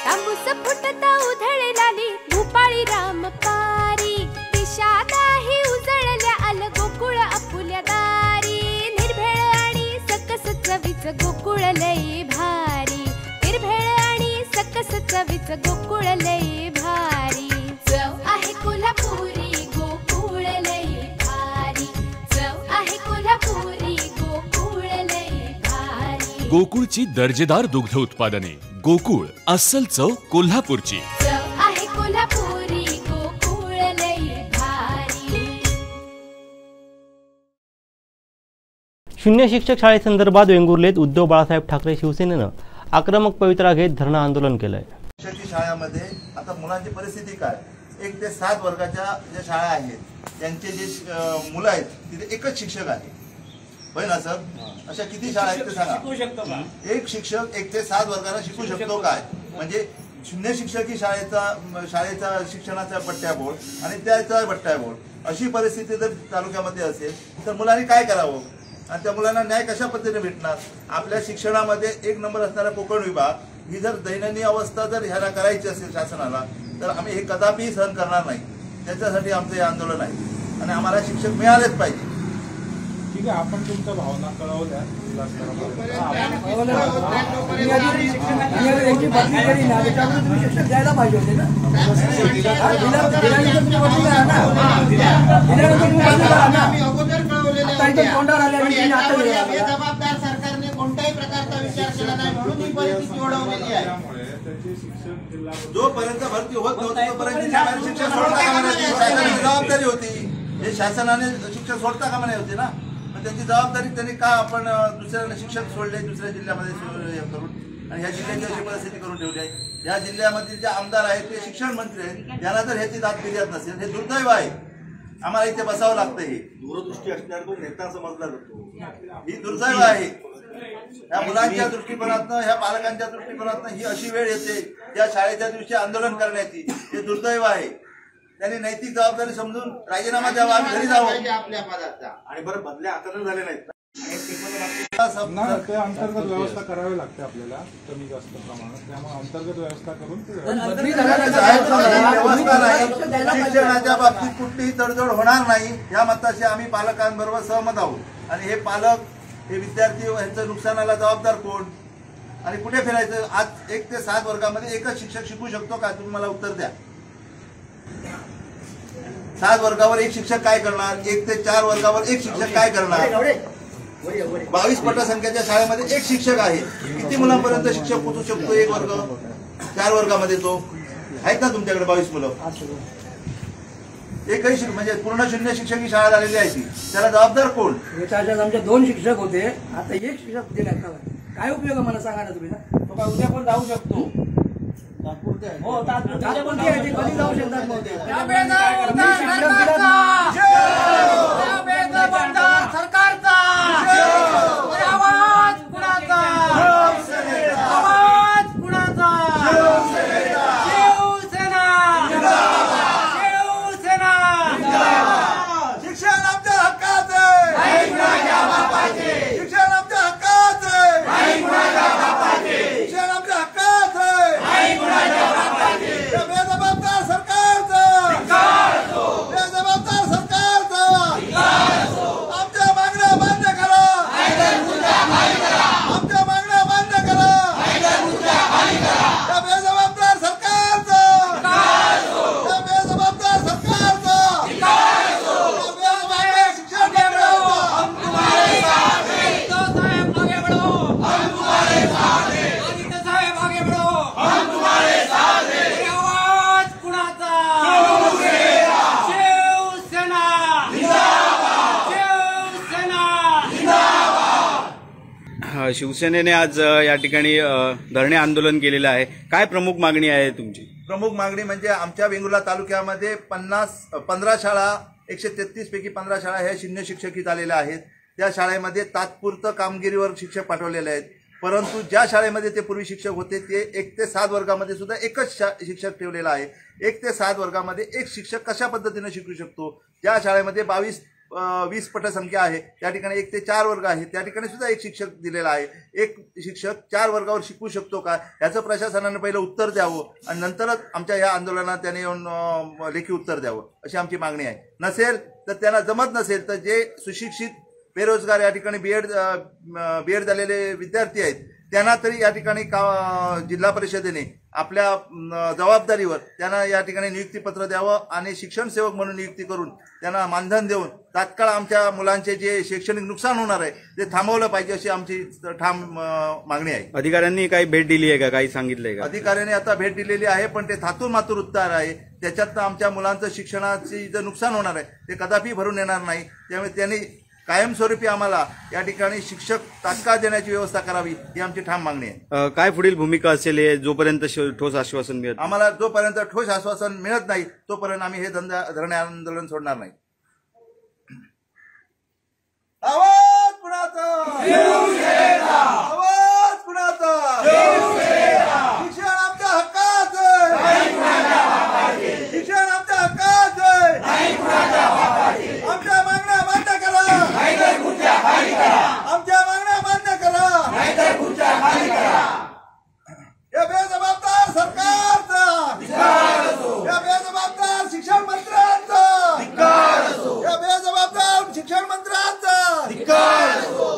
तांबूस फुटता उधळलाली भूपाळी रामपारी दिशादाही उजळल्या आल गोकुळ आपुल्या दारी निर्भेळ आणि सकस चवीच गोकुळ लई भारी निर्भेळ आणि सकस चवीच गोकुळ लई भारी चव आहे कोल्हापुरी गोकुळ लई भारी चव आहे कोल्हापुरी गोकुळ लई भारी गोकुळची दर्जेदार दुग्ध उत्पादने गोकुळ अस्सल चव कोल्हापूरची चव आहे कोल्हापुरी गोकुळ लई भारी। शून्य शिक्षक शाळेसंदर्भात वेंगुर्लेत उद्धव बाळासाहेब ठाकरे शिवसेनेनं आक्रमक पवित्रा घेत धरणं आंदोलन केलंय। शिक्षकी शाळांमध्ये आता मुलांची परिस्थिती काय 1 ते 7 वर्गाच्या ज्या शाळा आहेत त्यांचे जे मुलं आहेत तिथे एकच शिक्षक आहे होय ना सर? अशा किती शाळा आहेत ते सांगा। एक शिक्षक 1 ते 7 वर्गाला शिकू शकतो काय? म्हणजे शून्य शिक्षकी शाळेचा शिक्षणाचा पट्ट्या बोर्ड आणि त्याचा पट्ट्या बोर्ड अशी परिस्थिती जर तालुक्यामध्ये असेल तर मुलांनी काय करावं आणि त्या मुलांना न्याय कशा पद्धतीने भेटणार? आपल्या शिक्षणामध्ये 1 नंबर असणारा कोकण विभाग ही जर दैनंदिन अवस्था जर ह्याला करायची असेल शासनाला तर आम्ही हे कदापि सहन करणार नाही। त्याच्यासाठी आमचं हे आंदोलन आहे आणि आम्हाला शिक्षक मिळालेच पाहिजे। ठीक आहे, आपण तुमच्या भावना कळवल्या शिक्षक द्यायला पाहिजे होते ना। जबाबदार सरकारने कोणत्याही प्रकारचा विचार केला नाही म्हणून ही परिस्थिती ओढवलेली आहे। जोपर्यंत भरती होत नव्हती तोपर्यंत शिक्षक सोडता कामा नये, शासनाची जबाबदारी होती। हे शासनाने शिक्षक सोडता कामा नये होते ना, पण त्यांची जबाबदारी त्यांनी का आपण दुसऱ्या शिक्षक सोडले दुसऱ्या जिल्ह्यामध्ये करून आणि ह्या जिल्ह्याची अशी परिस्थिती करून ठेवली आहे। या जिल्ह्यामधील जे आमदार आहेत ते शिक्षण मंत्री आहेत, त्यांना जर ह्याची दाद फिर्याद नसेल हे दुर्दैव आहे। आम्हाला इथे बसावं लागतं। हे दूरदृष्टी असल्यावर तो नेता समजला जातो, ही दुर्दैव आहे। या मुलांच्या दृष्टिकोनातनं ह्या पालकांच्या दृष्टिकोनातनं ही अशी वेळ येते त्या शाळेच्या दिवशी आंदोलन करण्याची, हे दुर्दैव आहे। त्यांनी नैतिक जबाबदारी समजून राजीनामा द्यावा, आम्ही घरी जावं आपल्या पदाचा आणि बरं बदल्या आता झाले नाहीत ते अंतर्गत व्यवस्था करावी लागते आपल्याला कमी जास्त प्रमाणात, त्यामुळे अंतर्गत व्यवस्था करून व्यवस्था नाही। शिक्षणाच्या बाबतीत कुठलीही तडजोड होणार नाही या मताशी आम्ही पालकांबरोबर सहमत आहोत आणि हे पालक हे विद्यार्थी यांचं नुकसानाला जबाबदार कोण आणि कुठे फिरायचं? आज 1 ते 7 वर्गामध्ये एकच शिक्षक शिकू शकतो का? तुम्ही मला उत्तर द्या। 7 वर्गावर एक शिक्षक काय करणार? 1 ते 4 वर्गावर एक शिक्षक काय करणार? 22 पटसंख्येच्या शाळेमध्ये एक शिक्षक आहे, किती मुलांपर्यंत शिक्षक पोहोचू शकतो? 1 वर्ग 4 वर्गामध्ये तो आहेत ना तुमच्याकडे 22 मुलं, एकही म्हणजे पूर्ण शून्य शिक्षक ही शाळा झालेली आहे ती, त्याला जबाबदार कोण? आमचे 2 शिक्षक होते, आता 1 शिक्षक दिला काय उपयोग मला सांगा ना तुम्ही ना। तो काय उद्या पण जाऊ शकतो हो, तात्पुरते कधी जाऊ शकतात सरकारचा आवाज कुणाचा? आवाज कुणाचा? शिवसेना शिवसेना। शिक्षण आमच्या हक्काचे, शिक्षण आमच्या हक्काचे, शिक्षण आमच्या हक्काचे। बेजबाबदार सरकारचं, बेजबाबदार सरकारचं आमच्या मागण्या मान्य करा, आमच्या मागण्या मान्य करा। त्या बेजबाबदार सरकारचं, त्या बेजबाबदार सरकारचं, त्या बेजबाबदार शिक्षण शिवसेनेने आज या ठिकाणी धरणे आंदोलन केलेलं आहे, काय प्रमुख मागणी आहे तुमची? प्रमुख मागणी म्हणजे आमच्या वेंगुर्ला तालुक्यामध्ये 15 शाळा 133 पैकी 15 शाळा ह्या शून्य शिक्षकी झालेल्या आहेत। त्या शाळेमध्ये तात्पुरतं कामगिरीवर शिक्षक पाठवलेले आहेत, परंतु ज्या शाळेमध्ये ते पूर्वी शिक्षक होते ते 1 ते 7 वर्गामध्ये सुद्धा एकच शिक्षक ठेवलेला आहे। 1 ते 7 वर्गामध्ये एक शिक्षक कशा पद्धतीने शिकू शकतो? ज्या शाळेमध्ये 22 20 पटसंख्या आहे, त्या ठिकाणी 1 ते 4 वर्ग आहे, त्या ठिकाणी सुद्धा एक शिक्षक दिलेला आहे. एक शिक्षक 4 वर्गावर शिकवू शकतो का, याचं प्रशासनानं पहिलं उत्तर द्यावं आणि नंतरच आमच्या या आंदोलनात त्याने येऊन लेखी उत्तर द्यावं अशी आमची मागणी आहे. नसेल तर त्यांना जमत नसेल तर जे सुशिक्षित बेरोजगार या ठिकाणी बीएड झालेले विद्यार्थी आहेत त्यांना तरी या ठिकाणी जिल्हा परिषदेने आपल्या जबाबदारीवर त्यांना या ठिकाणी नियुक्तीपत्र द्यावं आणि शिक्षण सेवक म्हणून नियुक्ती करून त्यांना मानधन देऊन तात्काळ आमच्या मुलांचे जे शैक्षणिक नुकसान होणार आहे ते थांबवलं पाहिजे अशी आमची ठाम मागणी आहे. अधिकाऱ्यांनी काही भेट दिली आहे का, काही सांगितलंय का? अधिकाऱ्यांनी आता भेट दिलेली आहे पण ते थातूर मातूर उत्तर आहे. त्याच्यात आमच्या मुलांचं शिक्षणाचे जे नुकसान होणार आहे ते कदापि भरून येणार नाही. त्यामुळे त्यांनी कायमस्वरूपी आम्हाला या ठिकाणी शिक्षक तात्काळ देण्याची व्यवस्था करावी ही आमची ठाम मागणी आहे. काय पुढील भूमिका असेल जोपर्यंत ठोस आश्वासन मिळत? आम्हाला जोपर्यंत ठोस आश्वासन मिळत नाही तोपर्यंत आम्ही हे धरणे आंदोलन सोडणार नाही. आवाज कुणाचा? आवाज कुणाचा? शिक्षण आमच्या हक्काचं, शिक्षण आमच्या हक्काचं, आमच्या मागण्या मान्य करा, आमच्या मागण्या मान्य करा, या बेजबाबदार सरकारचा, या बेजबाबदार शिक्षण मंत्र्यांचा, या बेजबाबदार शिक्षण मंत्र्यांचा.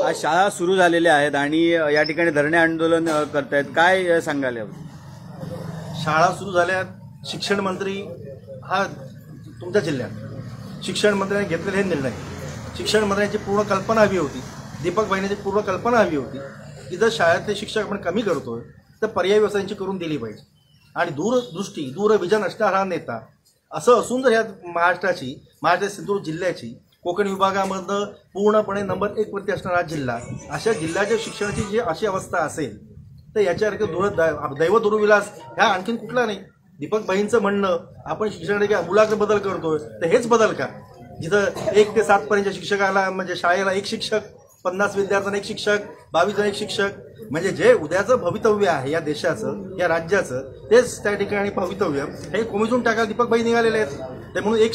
आज शाळा सुरू झालेल्या आहेत आणि या ठिकाणी धरणे आंदोलन करतायत, काय सांगाल? शाळा सुरू झाल्यात. शिक्षण मंत्री हा तुमच्या जिल्ह्यात शिक्षण मंत्र्यांनी घेतलेले हे निर्णय, शिक्षण मंत्र्यांची पूर्ण कल्पना हवी होती, दीपक भाईंची पूर्ण कल्पना हवी होती की जर शाळेतले शिक्षक आपण कमी करतोय तर पर्यायी व्यवस्थांची करून दिली पाहिजे. आणि दूरदृष्टी दूरविजन असणारा हा नेता असं असून जर ह्या महाराष्ट्र सिंधुदुर्ग जिल्ह्याची कोकण विभागामधनं पूर्णपणे नंबर 1 वरती असणारा जिल्हा, अशा जिल्ह्याच्या शिक्षणाची जी अशी अवस्था असेल तर याच्यासारखं दैव दुर्विलास ह्या आणखीन कुठला नाही. दीपक भाईंचं म्हणणं आपण शिक्षणामध्ये मुलाचा बदल करतोय तर हेच बदल का, जिथं 1 ते 7 पर्यंत शिक्षकाला म्हणजे शाळेला 1 शिक्षक, 50 विद्यार्थ्यांना 1 शिक्षक, 22 जण 1 शिक्षक, म्हणजे जे उद्याचं भवितव्य आहे या देशाचं, या राज्याचं, तेच त्या ठिकाणी भवितव्य हे कोमेजून टाकायला दीपक भाई निघालेले आहेत. ते म्हणून 1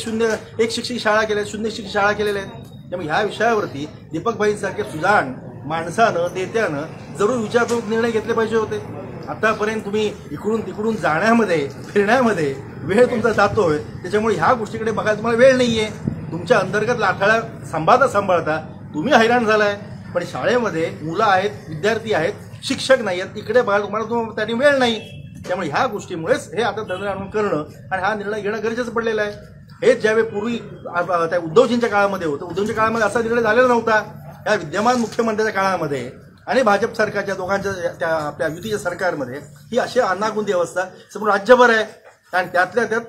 शिक्षक शाळा केल्या, 0 शिक्षक शाळा केलेल्या आहेत. त्यामुळे ह्या विषयावरती दीपक भाईंसारखे सुजाण माणसानं, नेत्यानं जरूर विचारपूर्वक निर्णय घेतले पाहिजे होते. आतापर्यंत तुम्ही इकडून तिकडून जाण्यामध्ये, फिरण्यामध्ये वेळ तुमचा जातोय, त्याच्यामुळे ह्या गोष्टीकडे बघायला तुम्हाला वेळ नाहीये. तुमच्या अंतर्गत लाठाळा सांभाळता तुम्ही हैराण झालाय. पण शाळेमध्ये मुलं आहेत, विद्यार्थी आहेत, शिक्षक नाही आहेत, इकडे बघायला तुम्हाला त्याने वेळ नाही. त्यामुळे ह्या गोष्टीमुळेच हे आता धरणे आंदोलन करणं आणि हा निर्णय घेणं गरजेचं पडलेलं आहे. हेच ज्यावेळी पूर्वी त्या उद्धवजींच्या काळामध्ये होतं, उद्धवजींच्या काळामध्ये असा निर्णय झालेला नव्हता. या विद्यमान मुख्यमंत्र्यांच्या काळामध्ये आणि भाजप सरकारच्या दोघांच्या त्या आपल्या युतीच्या सरकारमध्ये ही अशी अनागोंदी अवस्था संपूर्ण राज्यभर आहे. आणि त्यातल्या त्यात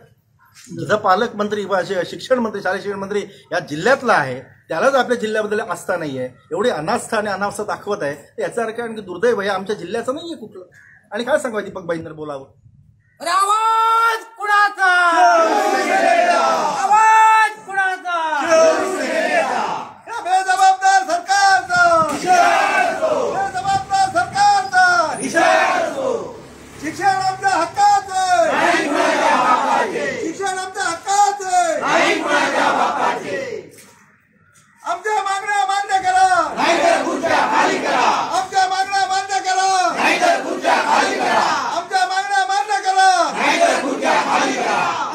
जर पालकमंत्री व शिक्षण मंत्री, शालेय शिक्षण मंत्री या जिल्ह्यातला आहे, त्यालाच आपल्या जिल्ह्याबद्दल आस्था नाही आहे, एवढी अनास्था आणि अनावस्था दाखवत आहे. याचा अर्थ आणखी दुर्दैव आहे आमच्या जिल्ह्याचं नाही आहे कुठलं. आणि काय सांगावं दीपक भाईंना बोलावं? आवाज कुणाचा? आवाज कुणाचा? बेजबाबदार सरकारचा, बेजबाबदार सरकारचा, शिक्षण आमच्या हक्काचं, शिक्षण आमच्या हक्काचं, आमच्या मागण्या मान्य करा, आमच्या मागण्या मान्य करा, आमच्या मागण्या मान्य करा.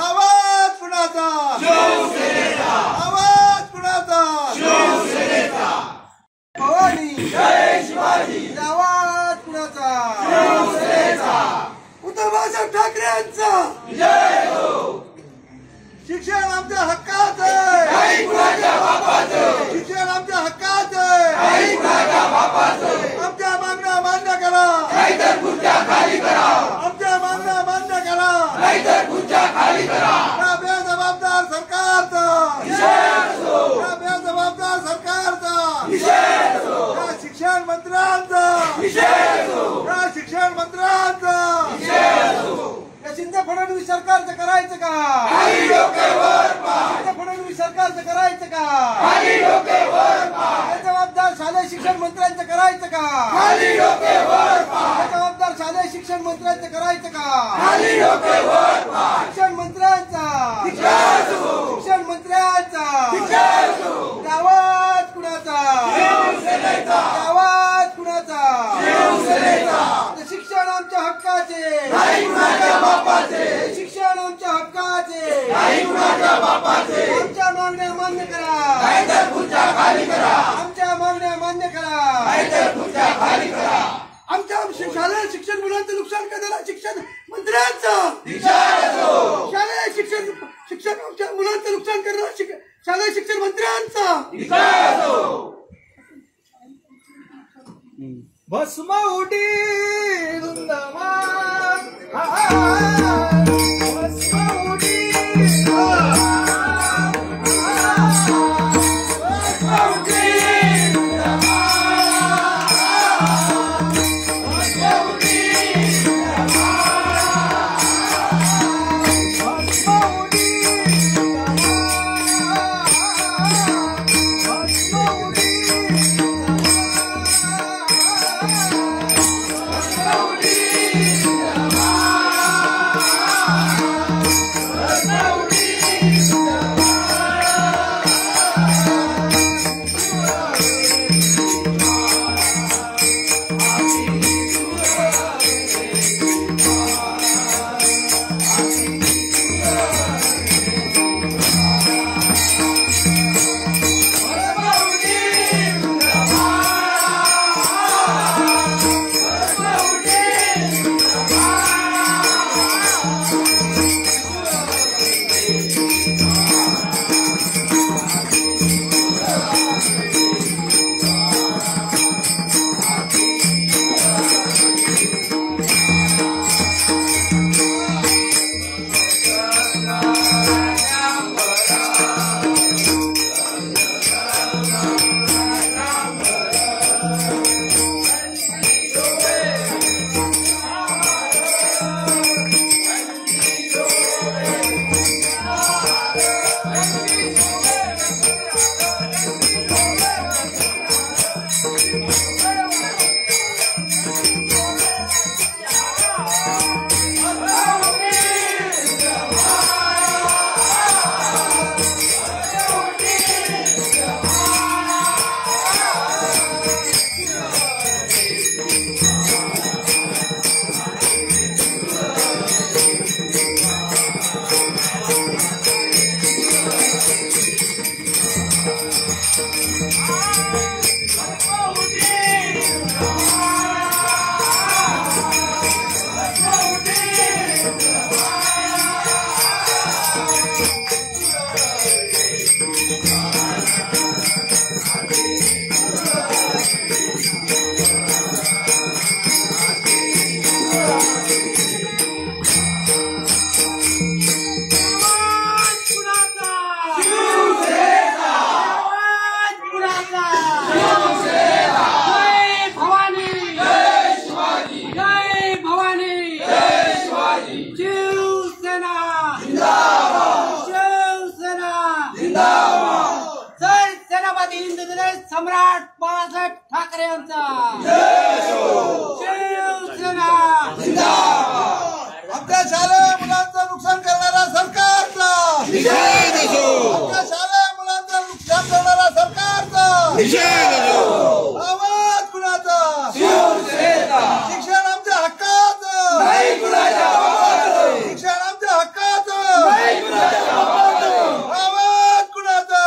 आवाज कुणाचा? आवाज कुणाचा? भवानी जय शिवाजी. आवाज कुणाचा? उद्धव बाळासाहेब ठाकरेंचा. शिक्षण आमच्या हक्काचं, शिक्षण आमच्या हक्काचं, आमच्या मागण्या मान्य करा, आमच्या मागण्या मान्य करा. या बेजबाबदार सरकारचा, या बेजबाबदार सरकारचा, या शिक्षण मंत्र्यांचा, या शिक्षण मंत्र्यांचा. शिंदे फडणवीस सरकारचं करायचं का? शिंदे फडणवीस सरकारचं करायचं का? जबाबदार शालेय शिक्षण मंत्र्यांचं करायचं का? जबाबदार शालेय शिक्षण मंत्र्यांचं करायचं का? शिक्षण मंत्र्यांचा, शिक्षण मंत्र्यांचा. आवाज कुणाचा? शिक्षण आमच्या हक्काचे, शिक्षण आमच्या हक्काचे, आमच्या मागण्या मान्य करा, आमच्या मागण्या मान्य करा, आमच्या शालेय शिक्षण मुलांचं नुकसान करणारा शिक्षण मंत्र्यांचं, शालेय शिक्षण मुलांचं नुकसान करणारा शालेय शिक्षण मंत्र्यांचं भस्म उडी वृंदावन, भस्म उडी सम्राट बाळासाहेब ठाकरे यांचा शिवसेना आमच्या शालेय मुलांचं नुकसान करणारा सरकारचा, आमच्या शालेय मुलांचं नुकसान करणारा सरकारचा आवाज कुणाचा? शिक्षण आमच्या हक्काचं, शिक्षण आमच्या हक्काचं आवाज कुणाचा?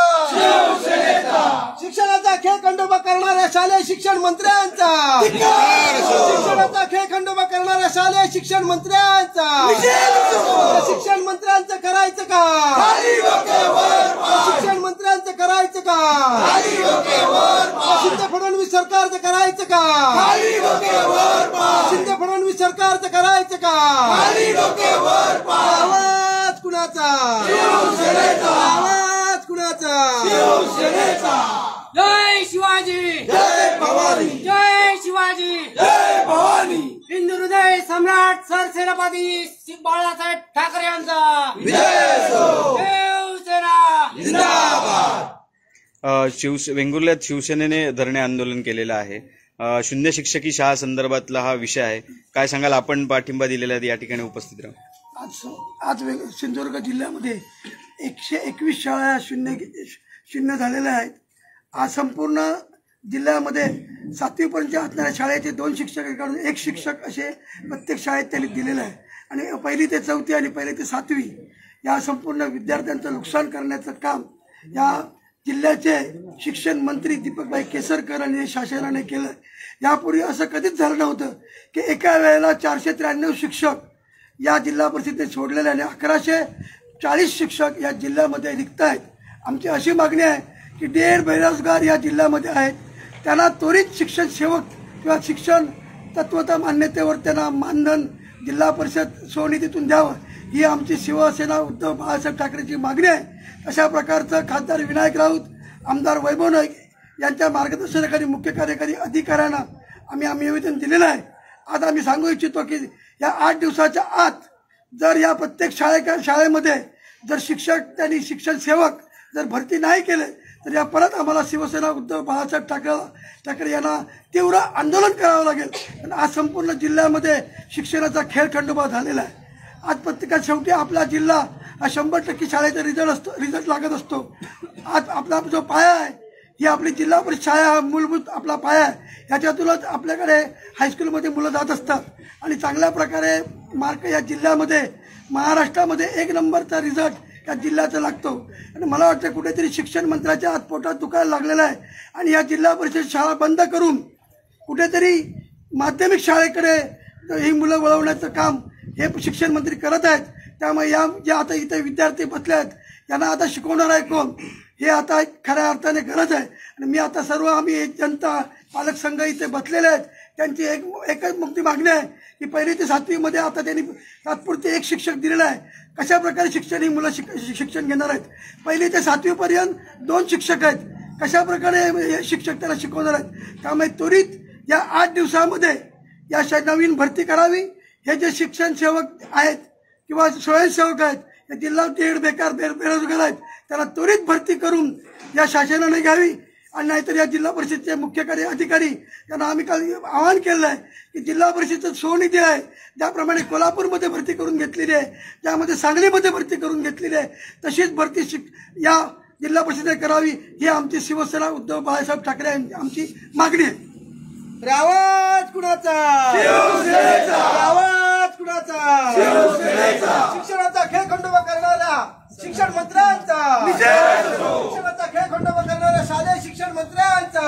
शिक्षणाचा खेळखंडोबा करणाऱ्या शालेय शिक्षण मंत्र्यांचा, शिक्षणाचा खेळखंडोबा करणाऱ्या शालेय शिक्षण मंत्र्यांचा, शिक्षण मंत्र्यांचं करायचं का? शिक्षण मंत्र्यांचं करायचं का? शिंदे फडणवीस सरकारचं करायचं का? शिंदे फडणवीस सरकारचं करायचं का? आवाज कुणाचा? आवाज कुणाचा? जय शिवाजी, जय भवानी, जय शिवाजी, जय भवानी. हिंदू हृदय सम्राट सरसेनापती बाळासाहेब ठाकरे यांचा शिवसेना जिंदाबाद. वेंगुर्ल्यात शिवसेनेने धरणे आंदोलन केलेलं आहे. शून्य शिक्षकी शाळा संदर्भातला हा विषय आहे. काय सांगाल? आपण पाठिंबा दिलेला आहे, या ठिकाणी उपस्थित राहू. आज सिंधुदुर्ग जिल्ह्यामध्ये 121 शाळा शून्य झालेल्या आहेत. आज संपूर्ण जिल्ह्यामध्ये 7वी पर्यंत असणाऱ्या शाळेचे 2 शिक्षक काढून 1 शिक्षक असे प्रत्येक शाळेत त्यांनी दिलेलं आहे. आणि 1ली ते 4थी आणि 1ली ते 7वी या संपूर्ण विद्यार्थ्यांचं नुकसान करण्याचं काम या जिल्ह्याचे शिक्षण मंत्री दीपकभाई केसरकर आणि शासनाने केलं. यापूर्वी असं कधीच झालं नव्हतं की एका वेळेला 493 शिक्षक या जिल्हा परिषदेने सोडलेले आणि 1140 शिक्षक या जिल्ह्यामध्ये रिक्त आहेत. आमची अशी मागणी आहे की ढेर बेरोजगार या जिल्ह्यामध्ये आहेत, त्यांना त्वरित शिक्षण सेवक किंवा शिक्षण तत्वता मान्यतेवर त्यांना मानधन जिल्हा परिषद स्वनिधीतून द्यावं ही आमची शिवसेना उद्धव बाळासाहेब ठाकरेची मागणी आहे. अशा प्रकारचं खासदार विनायक राऊत, आमदार वैभव नाईक यांच्या मार्गदर्शनाखाली मुख्य कार्यकारी अधिकाऱ्यांना आम्ही निवेदन दिलेलं आहे. आज आम्ही सांगू इच्छितो की या 8 दिवसाच्या आत जर या प्रत्येक शाळेमध्ये जर शिक्षक त्यांनी शिक्षण सेवक जर भरती नाही केले तर या परत आम्हाला शिवसेना उद्धव बाळासाहेब ठाकरे यांना तीव्र आंदोलन करावं लागेल. आणि आज संपूर्ण जिल्ह्यामध्ये शिक्षणाचा खेळखंडोबा झालेला आहे. आज प्रत्येकात शेवटी आपला जिल्हा हा 100% शाळेचा रिझल्ट लागत असतो. आज आपला जो पाया आहे ही आपली जिल्हा परिषद शाळा हा मूलभूत आपला पाया आहे. ह्याच्यातूनच आपल्याकडे हायस्कूलमध्ये मुलं जात असतात आणि चांगल्या प्रकारे मार्क या जिल्ह्यामध्ये महाराष्ट्रामध्ये 1 नंबरचा रिझल्ट या जिल्ह्याचा लागतो. आणि मला वाटतं कुठेतरी शिक्षण मंत्र्याच्या हात पोटात दुखायला लागलेलं आहे आणि या जिल्हा परिषद शाळा बंद करून कुठेतरी माध्यमिक शाळेकडे ही मुलं वळवण्याचं काम हे शिक्षण मंत्री करत आहेत. त्यामुळे या जे आता इथे विद्यार्थी बसले आहेत यांना आता शिकवणार आहे कोण हे आता खऱ्या अर्थाने गरज आहे. आणि मी आता सर्व आम्ही जनता पालक संघ इथे बसलेले आहेत. त्यांची एकच मुक्ती मागणी आहे की 1ली ते 7वीमध्ये आता त्यांनी तात्पुरते 1 शिक्षक दिलेला आहे. कशा प्रकारे शिक्षण ही मुलं शिक्षण घेणार आहेत. 1ली ते 7वी पर्यंत 2 शिक्षक आहेत. कशा प्रकारे हे शिक्षक त्यांना शिकवणार आहेत. त्यामुळे त्वरित या 8 दिवसामध्ये या नवीन भरती करावी. हे जे शिक्षण सेवक आहेत किंवा स्वयंसेवक आहेत हे जिल्ह्यात बेरोजगार आहेत त्यांना त्वरित भरती करून या शासनाने घ्यावी. आणि नाहीतर या जिल्हा परिषदेचे मुख्य कार्य अधिकारी यांना आम्ही काल आवाहन केलं आहे की जिल्हा परिषदेचं स्वनिधी आहे ज्याप्रमाणे कोल्हापूरमध्ये भरती करून घेतलेली आहे, ज्यामध्ये सांगलीमध्ये भरती करून घेतलेली आहे, तशीच भरती या जिल्हा परिषदेने करावी ही आमची शिवसेना उद्धव बाळासाहेब ठाकरे आमची मागणी आहे. आवाज कुणाचा? शिवसेनेचा. आवाज कुणाचा? शिवसेनेचा. शिक्षणाचा खेळखंडोबा करणाऱ्या शिक्षण मंत्र्यांचा शिक्षणाचा खेळखंडोबा करणाऱ्या शालेय शिक्षण मंत्र्यांचा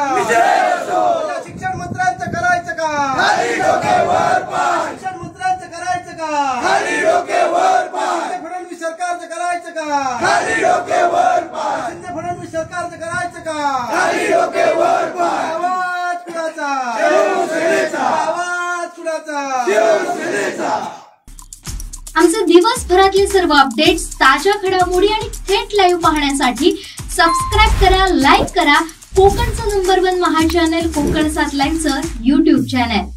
शिक्षण मंत्र्यांचं करायचं का? शिक्षण मंत्र्यांचं करायचं का? फडणवीस सरकारचं करायचं का? शिंदे फडणवीस सरकारचं करायचं का? आवाज कुणाचा? आवाज कुणाचा? आमचे दिवसभरातले सर्व अपडेट्स, ताज्या घडामोडी आणि थेट लाईव्ह पाहण्यासाठी सबस्क्राईब करा, लाईक करा कोकणचं नंबर 1 महा चॅनल कोकण 7 लाईव्हचं YouTube चॅनल.